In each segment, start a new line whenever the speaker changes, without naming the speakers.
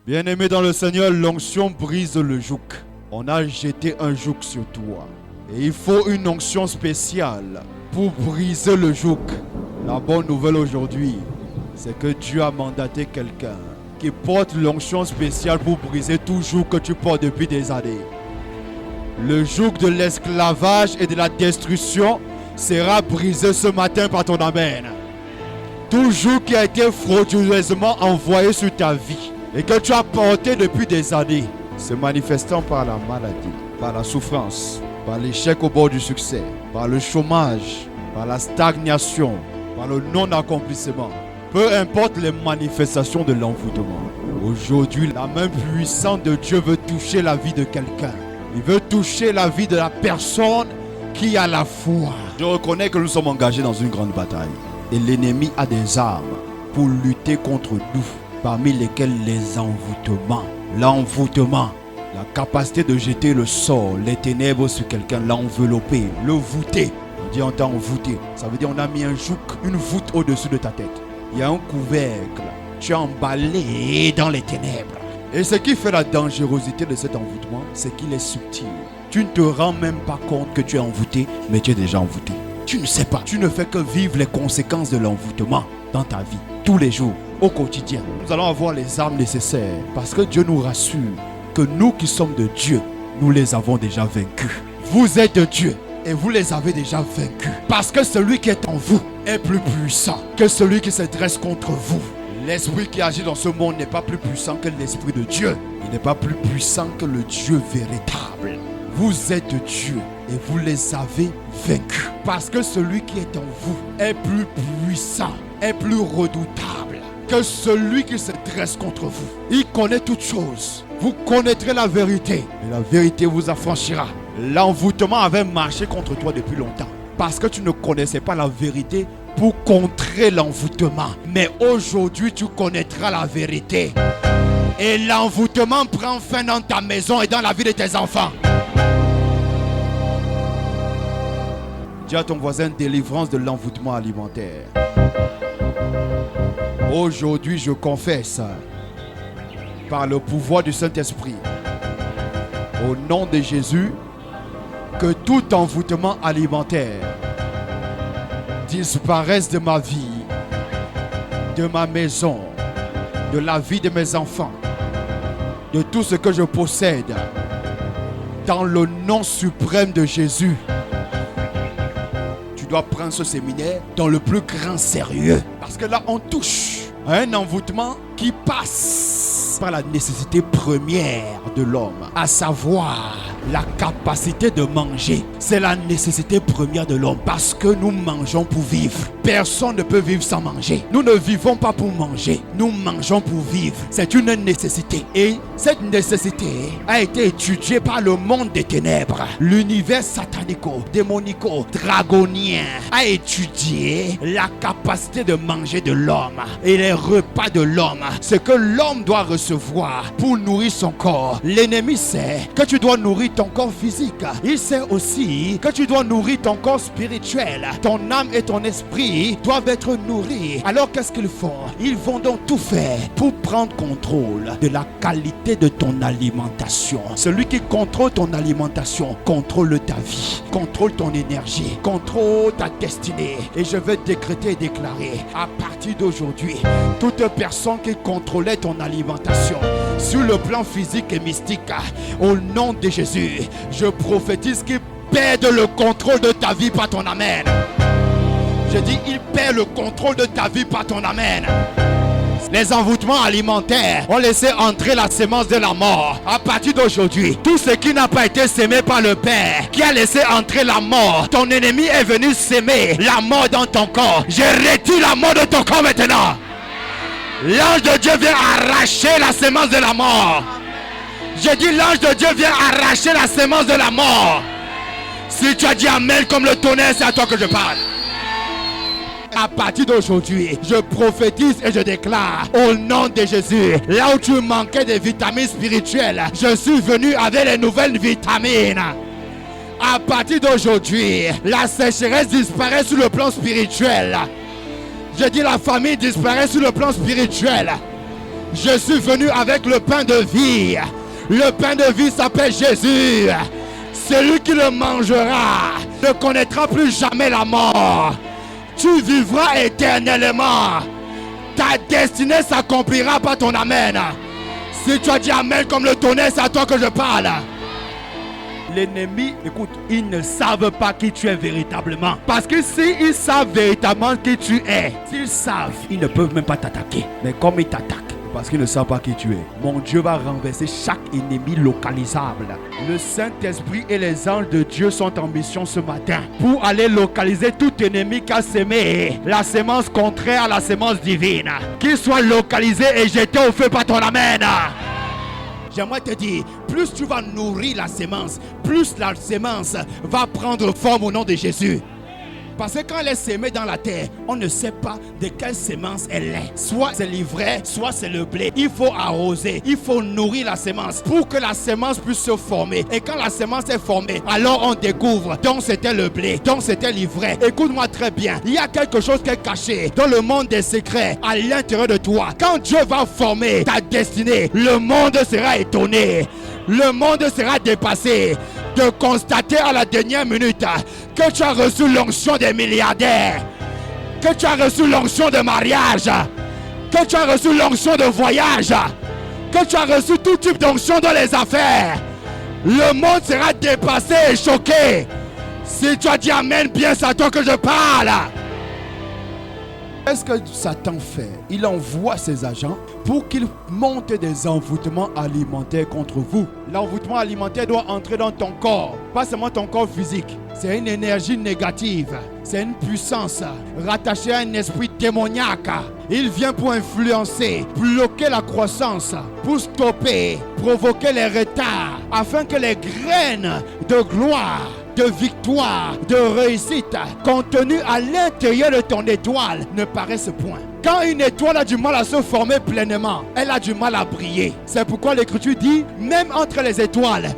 Bien-aimé dans le Seigneur, l'onction brise le joug. On a jeté un joug sur toi. Et il faut une onction spéciale pour briser le joug. La bonne nouvelle aujourd'hui, c'est que Dieu a mandaté quelqu'un qui porte l'onction spéciale pour briser tout joug que tu portes depuis des années. Le joug de l'esclavage et de la destruction sera brisé ce matin par ton amen. Tout joug qui a été frauduleusement envoyé sur ta vie et que tu as porté depuis des années, se manifestant par la maladie, par la souffrance, par l'échec au bord du succès, par le chômage, par la stagnation, par le non-accomplissement. Peu importe les manifestations de l'envoûtement. Aujourd'hui, la main puissante de Dieu veut toucher la vie de quelqu'un. Il veut toucher la vie de la personne qui a la foi. Je reconnais que nous sommes engagés dans une grande bataille. Et l'ennemi a des armes pour lutter contre nous, parmi lesquelles les envoûtements. L'envoûtement, la capacité de jeter le sort, les ténèbres sur quelqu'un, l'envelopper, le voûter. On dit on t'a envoûté. Ça veut dire on a mis un joug, une voûte au-dessus de ta tête. Il y a un couvercle. Tu es emballé dans les ténèbres. Et ce qui fait la dangerosité de cet envoûtement, c'est qu'il est subtil. Tu ne te rends même pas compte que tu es envoûté, mais tu es déjà envoûté. Tu ne sais pas. Tu ne fais que vivre les conséquences de l'envoûtement dans ta vie, tous les jours, au quotidien. Nous allons avoir les armes nécessaires parce que Dieu nous rassure que nous qui sommes de Dieu, nous les avons déjà vaincus. Vous êtes de Dieu et vous les avez déjà vaincus. Parce que celui qui est en vous est plus puissant que celui qui se dresse contre vous. L'esprit qui agit dans ce monde n'est pas plus puissant que l'esprit de Dieu. Il n'est pas plus puissant que le Dieu véritable. Vous êtes Dieu et vous les avez vaincus. Parce que celui qui est en vous est plus puissant, est plus redoutable que celui qui se dresse contre vous. Il connaît toutes choses. Vous connaîtrez la vérité et la vérité vous affranchira. L'envoûtement avait marché contre toi depuis longtemps parce que tu ne connaissais pas la vérité pour contrer l'envoûtement. Mais aujourd'hui, tu connaîtras la vérité. Et l'envoûtement prend fin dans ta maison et dans la vie de tes enfants. Dis à ton voisin, délivrance de l'envoûtement alimentaire. Aujourd'hui, je confesse, par le pouvoir du Saint-Esprit, au nom de Jésus, que tout envoûtement alimentaire disparaisse de ma vie, de ma maison, de la vie de mes enfants, de tout ce que je possède, dans le nom suprême de Jésus. Tu dois prendre ce séminaire dans le plus grand sérieux, parce que là on touche à un envoûtement qui passe par la nécessité première de l'homme, à savoir la capacité de manger. C'est la nécessité première de l'homme parce que nous mangeons pour vivre. Personne ne peut vivre sans manger. Nous ne vivons pas pour manger. Nous mangeons pour vivre. C'est une nécessité. Et cette nécessité a été étudiée par le monde des ténèbres. L'univers satanico, démonico, dragonien a étudié la capacité de manger de l'homme et les repas de l'homme. Ce que l'homme doit recevoir pour nourrir son corps. L'ennemi sait que tu dois nourrir ton corps physique. Il sait aussi que tu dois nourrir ton corps spirituel. Ton âme et ton esprit doivent être nourris. Alors qu'est-ce qu'ils font? Ils vont donc tout faire pour prendre contrôle de la qualité de ton alimentation. Celui qui contrôle ton alimentation contrôle ta vie, contrôle ton énergie, contrôle ta destinée. Et je vais décréter et déclarer à partir d'aujourd'hui, toute personne qui contrôlait ton alimentation sur le plan physique et mystique, au nom de Jésus, je prophétise qu'il perd le contrôle de ta vie par ton amen. Je dis, il perd le contrôle de ta vie par ton amen. Les envoûtements alimentaires ont laissé entrer la sémence de la mort. À partir d'aujourd'hui, tout ce qui n'a pas été sémé par le Père, qui a laissé entrer la mort, ton ennemi est venu s'aimer la mort dans ton corps. Je retire la mort de ton corps maintenant. L'ange de Dieu vient arracher la sémence de la mort. Je dis, l'ange de Dieu vient arracher la sémence de la mort. Si tu as dit amen comme le tonnerre, c'est à toi que je parle. À partir d'aujourd'hui, je prophétise et je déclare au nom de Jésus, là où tu manquais des vitamines spirituelles, je suis venu avec les nouvelles vitamines. À partir d'aujourd'hui, la sécheresse disparaît sur le plan spirituel. Je dis, la famille disparaît sur le plan spirituel. Je suis venu avec le pain de vie. Le pain de vie s'appelle Jésus. Celui qui le mangera ne connaîtra plus jamais la mort. Tu vivras éternellement. Ta destinée s'accomplira par ton amen. Si tu as dit amen comme le tonnerre, c'est à toi que je parle. L'ennemi, écoute, ils ne savent pas qui tu es véritablement. Parce que s'ils savent véritablement qui tu es, s'ils savent, ils ne peuvent même pas t'attaquer. Mais comme ils t'attaquent, parce qu'ils ne savent pas qui tu es, mon Dieu va renverser chaque ennemi localisable. Le Saint-Esprit et les anges de Dieu sont en mission ce matin pour aller localiser tout ennemi qui a sémé la sémence contraire à la sémence divine. Qu'il soit localisé et jeté au feu par ton amen. J'aimerais te dire, plus tu vas nourrir la sémence, plus la sémence va prendre forme au nom de Jésus. Parce que quand elle est sémée dans la terre, on ne sait pas de quelle sémence elle est. Soit c'est l'ivraie, soit c'est le blé. Il faut arroser, il faut nourrir la sémence pour que la sémence puisse se former. Et quand la sémence est formée, alors on découvre donc c'était le blé, donc c'était l'ivraie. Écoute-moi très bien, il y a quelque chose qui est caché dans le monde des secrets à l'intérieur de toi. Quand Dieu va former ta destinée, le monde sera étonné. Le monde sera dépassé de constater à la dernière minute que tu as reçu l'onction des milliardaires, que tu as reçu l'onction de mariage, que tu as reçu l'onction de voyage, que tu as reçu tout type d'onction dans les affaires. Le monde sera dépassé et choqué. Si tu as dit amen, bien c'est à toi que je parle. Qu'est-ce que Satan fait? Il envoie ses agents pour qu'ils montent des envoûtements alimentaires contre vous. L'envoûtement alimentaire doit entrer dans ton corps, pas seulement ton corps physique. C'est une énergie négative, c'est une puissance rattachée à un esprit démoniaque. Il vient pour influencer, bloquer la croissance, pour stopper, provoquer les retards, afin que les graines de gloire, de victoire, de réussite contenues à l'intérieur de ton étoile ne paraissent point. Quand une étoile a du mal à se former pleinement, elle a du mal à briller. C'est pourquoi l'Écriture dit, même entre les étoiles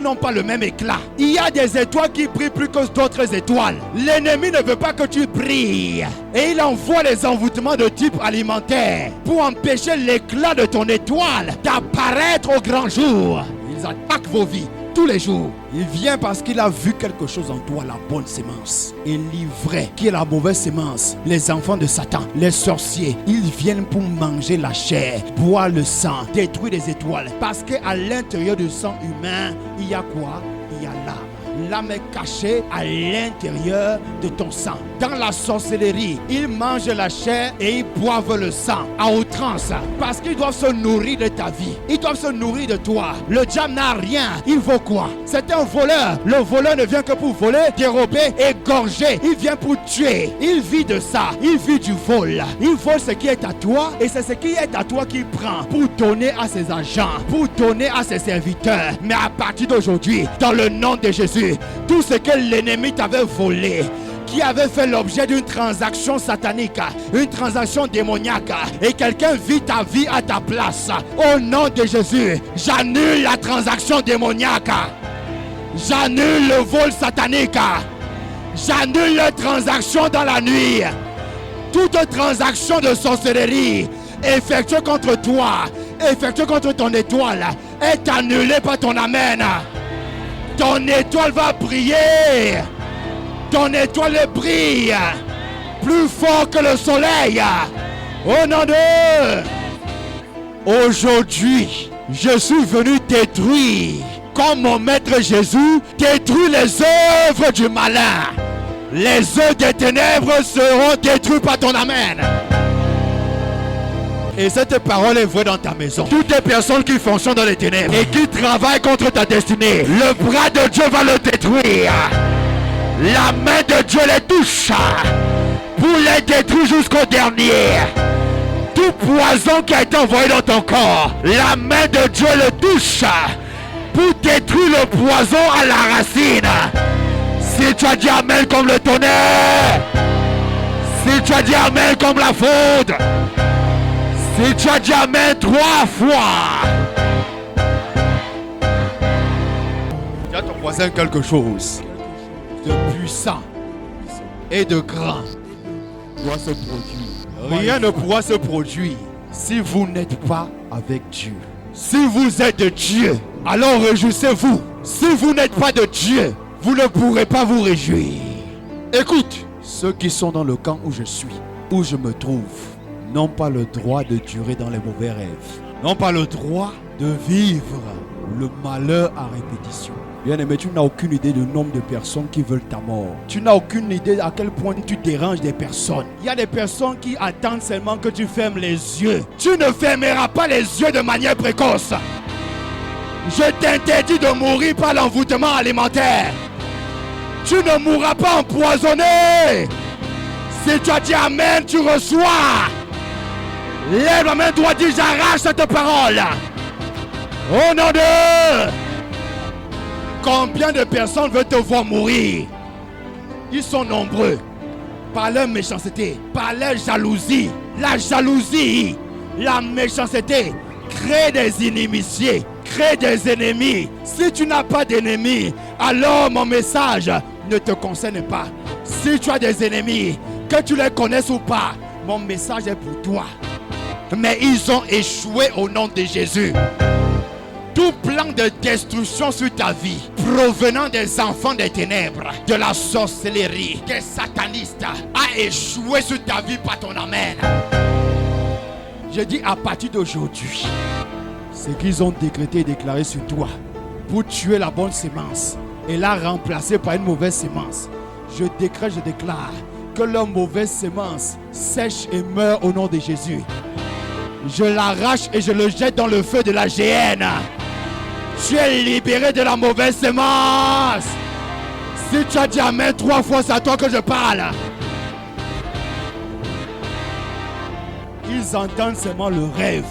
n'ont pas le même éclat. Il y a des étoiles qui brillent plus que d'autres étoiles. L'ennemi ne veut pas que tu brilles. Et il envoie les envoûtements de type alimentaire pour empêcher l'éclat de ton étoile d'apparaître au grand jour. Ils attaquent vos vies tous les jours. Il vient parce qu'il a vu quelque chose en toi, la bonne sémence. Et l'ivraie, qui est la mauvaise sémence, les enfants de Satan, les sorciers, ils viennent pour manger la chair, boire le sang, détruire les étoiles. Parce qu'à l'intérieur du sang humain, il y a quoi? Il y a l'âme. L'âme est cachée à l'intérieur de ton sang. Dans la sorcellerie, ils mangent la chair et ils boivent le sang à outrance. Parce qu'ils doivent se nourrir de ta vie. Ils doivent se nourrir de toi. Le diable n'a rien. Il vaut quoi? C'est un voleur. Le voleur ne vient que pour voler, dérober, égorger. Il vient pour tuer. Il vit de ça. Il vit du vol. Il vole ce qui est à toi et c'est ce qui est à toi qu'il prend pour donner à ses agents, pour donner à ses serviteurs. Mais à partir d'aujourd'hui, dans le nom de Jésus, tout ce que l'ennemi t'avait volé, qui avait fait l'objet d'une transaction satanique, une transaction démoniaque, et quelqu'un vit ta vie à ta place, au nom de Jésus, j'annule la transaction démoniaque, j'annule le vol satanique, j'annule la transaction dans la nuit, toute transaction de sorcellerie effectuée contre toi, effectuée contre ton étoile, est annulée par ton amen. Ton étoile va briller. Ton étoile brille plus fort que le soleil. Au nom de... Aujourd'hui, je suis venu détruire, comme mon maître Jésus détruit les œuvres du malin. Les œuvres des ténèbres seront détruites par ton amen. Et cette parole est vraie dans ta maison. Toutes les personnes qui fonctionnent dans les ténèbres et qui travaillent contre ta destinée, le bras de Dieu va le détruire. La main de Dieu les touche pour les détruire jusqu'au dernier. Tout poison qui a été envoyé dans ton corps, la main de Dieu le touche pour détruire le poison à la racine. Si tu as dit amen comme le tonnerre, si tu as dit amen comme la foudre, si tu as dit amen 3 fois, dis à ton voisin quelque chose de puissant et de grand doit se produire. Rien ne pourra se produire si vous n'êtes pas avec Dieu. Si vous êtes de Dieu, alors réjouissez-vous. Si vous n'êtes pas de Dieu, vous ne pourrez pas vous réjouir. Écoute, ceux qui sont dans le camp où je suis, où je me trouve, n'ont pas le droit de durer dans les mauvais rêves. N'ont pas le droit de vivre le malheur à répétition. Bien-aimé, tu n'as aucune idée du nombre de personnes qui veulent ta mort. Tu n'as aucune idée à quel point tu déranges des personnes. Il y a des personnes qui attendent seulement que tu fermes les yeux. Tu ne fermeras pas les yeux de manière précoce. Je t'interdis de mourir par l'envoûtement alimentaire. Tu ne mourras pas empoisonné. Si tu as dit Amen, tu reçois. Lève la main droite, dis j'arrache cette parole. Au nom de... Combien de personnes veulent te voir mourir? Ils sont nombreux. Par leur méchanceté, par leur jalousie. La jalousie, la méchanceté crée des inimitiés, crée des ennemis. Si tu n'as pas d'ennemis, alors mon message ne te concerne pas. Si tu as des ennemis, que tu les connaisses ou pas, mon message est pour toi. Mais ils ont échoué au nom de Jésus. Tout plan de destruction sur ta vie provenant des enfants des ténèbres, de la sorcellerie, des satanistes a échoué sur ta vie par ton amen. Je dis à partir d'aujourd'hui, ce qu'ils ont décrété et déclaré sur toi pour tuer la bonne sémence et la remplacer par une mauvaise sémence. Je décrète, je déclare que leur mauvaise sémence sèche et meurt au nom de Jésus. Je l'arrache et je le jette dans le feu de la géhenne. Tu es libéré de la mauvaise sémence. Si tu as dit Amen 3 fois, c'est à toi que je parle. Ils entendent seulement le rêve.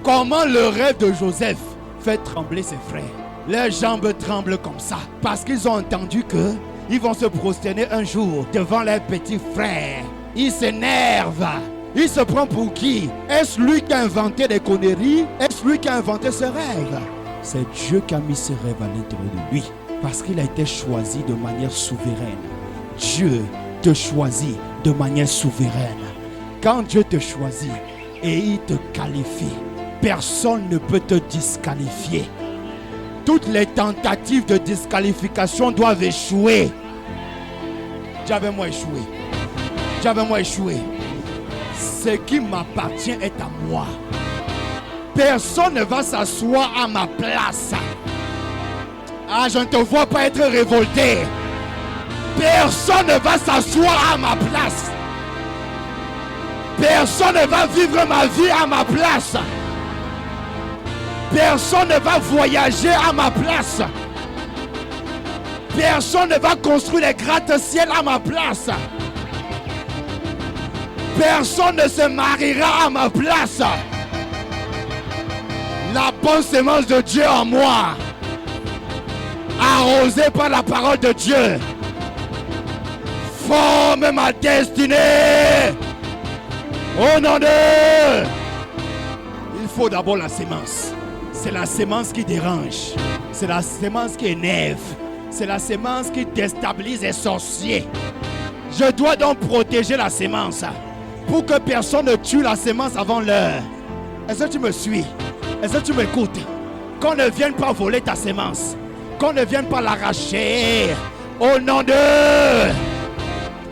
Comment le rêve de Joseph fait trembler ses frères. Leurs jambes tremblent comme ça parce qu'ils ont entendu que ils vont se prosterner un jour devant leurs petits frères. Ils s'énervent. Il se prend pour qui? Est-ce lui qui a inventé des conneries? Est-ce lui qui a inventé ce rêve? C'est Dieu qui a mis ce rêve à l'intérieur de lui. Parce qu'il a été choisi de manière souveraine. Dieu te choisit de manière souveraine. Quand Dieu te choisit et il te qualifie, personne ne peut te disqualifier. Toutes les tentatives de disqualification doivent échouer. Dieu avait moi échoué. Dieu avait moi échoué. Ce qui m'appartient est à moi. Personne ne va s'asseoir à ma place. Ah, je ne te vois pas être révolté. Personne ne va s'asseoir à ma place. Personne ne va vivre ma vie à ma place. Personne ne va voyager à ma place. Personne ne va construire les gratte-ciel à ma place. Personne ne se mariera à ma place. La bonne sémence de Dieu en moi, arrosée par la parole de Dieu, forme ma destinée. Au nom de... Il faut d'abord la sémence. C'est la sémence qui dérange. C'est la sémence qui énerve. C'est la sémence qui déstabilise les sorciers. Je dois donc protéger la sémence pour que personne ne tue la sémence avant l'heure. Est-ce que tu me suis? Est-ce que tu m'écoutes? Qu'on ne vienne pas voler ta sémence. Qu'on ne vienne pas l'arracher. Au nom de...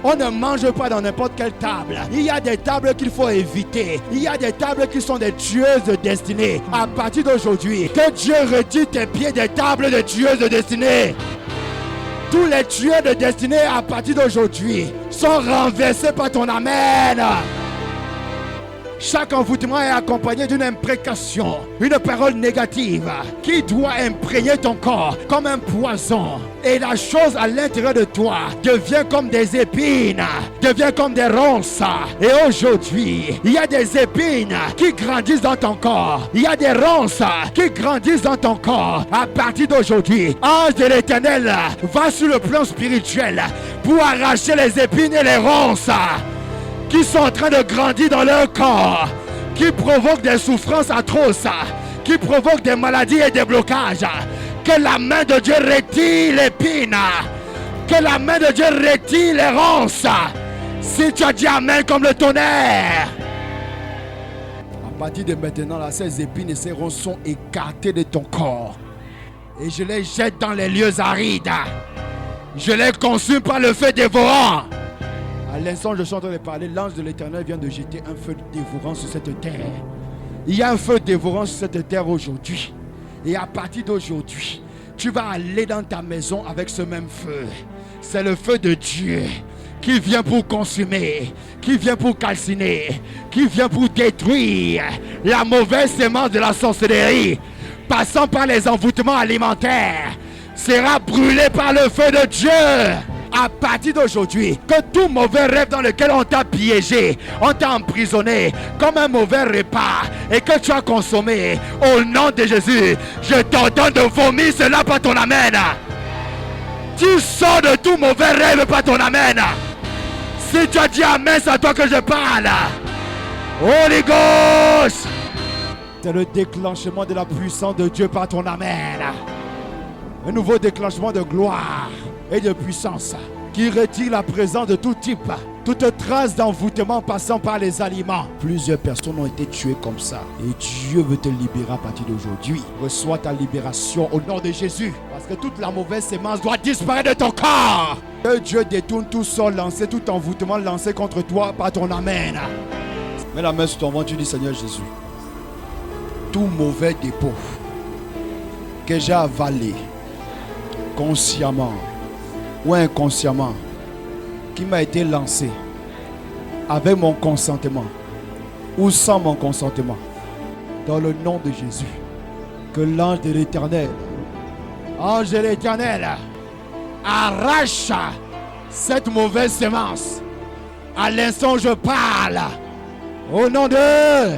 On ne mange pas dans n'importe quelle table. Il y a des tables qu'il faut éviter. Il y a des tables qui sont des tueuses de destinée. À partir d'aujourd'hui, que Dieu retire tes pieds des tables de tueuses de destinée. Tous les tueurs de destinée à partir d'aujourd'hui sont renversés par ton amen. Chaque envoûtement est accompagné d'une imprécation, une parole négative qui doit imprégner ton corps comme un poison. Et la chose à l'intérieur de toi devient comme des épines, devient comme des ronces. Et aujourd'hui, il y a des épines qui grandissent dans ton corps. Il y a des ronces qui grandissent dans ton corps. À partir d'aujourd'hui, ange de l'Éternel va sur le plan spirituel pour arracher les épines et les ronces qui sont en train de grandir dans leur corps, qui provoquent des souffrances atroces, qui provoquent des maladies et des blocages. Que la main de Dieu retire l'épine, que la main de Dieu retire les ronces. Si tu as dit Amen comme le tonnerre. partir de maintenant, là, ces épines et ces ronces sont écartées de ton corps. Et je les jette dans les lieux arides. Je les consume par le feu dévorant. À l'instant, je suis en train de parler, l'ange de l'Éternel vient de jeter un feu dévorant sur cette terre. Il y a un feu dévorant sur cette terre aujourd'hui. Et à partir d'aujourd'hui, tu vas aller dans ta maison avec ce même feu. C'est le feu de Dieu qui vient pour consumer, qui vient pour calciner, qui vient pour détruire la mauvaise sémence de la sorcellerie, passant par les envoûtements alimentaires, sera brûlé par le feu de Dieu. À partir d'aujourd'hui, que tout mauvais rêve dans lequel on t'a piégé, on t'a emprisonné comme un mauvais repas et que tu as consommé, au nom de Jésus, je t'ordonne de vomir cela par ton amen. Tu sors de tout mauvais rêve par ton amen. Si tu as dit amen, c'est à toi que je parle. Holy Ghost. C'est le déclenchement de la puissance de Dieu par ton amen. Un nouveau déclenchement de gloire et de puissance qui retire la présence de tout type, toute trace d'envoûtement passant par les aliments. Plusieurs personnes ont été tuées comme ça. Et Dieu veut te libérer à partir d'aujourd'hui. Reçois ta libération au nom de Jésus. Parce que toute la mauvaise sémence doit disparaître de ton corps. Que Dieu détourne tout sort lancé, tout envoûtement lancé contre toi par ton amen. Mets la main sur ton ventre, tu dis Seigneur Jésus, tout mauvais dépôt que j'ai avalé consciemment ou inconsciemment, qui m'a été lancé avec mon consentement ou sans mon consentement, dans le nom de Jésus, que l'ange de l'Éternel, ange de l'Éternel, arrache cette mauvaise sémence à l'instant où je parle, au nom de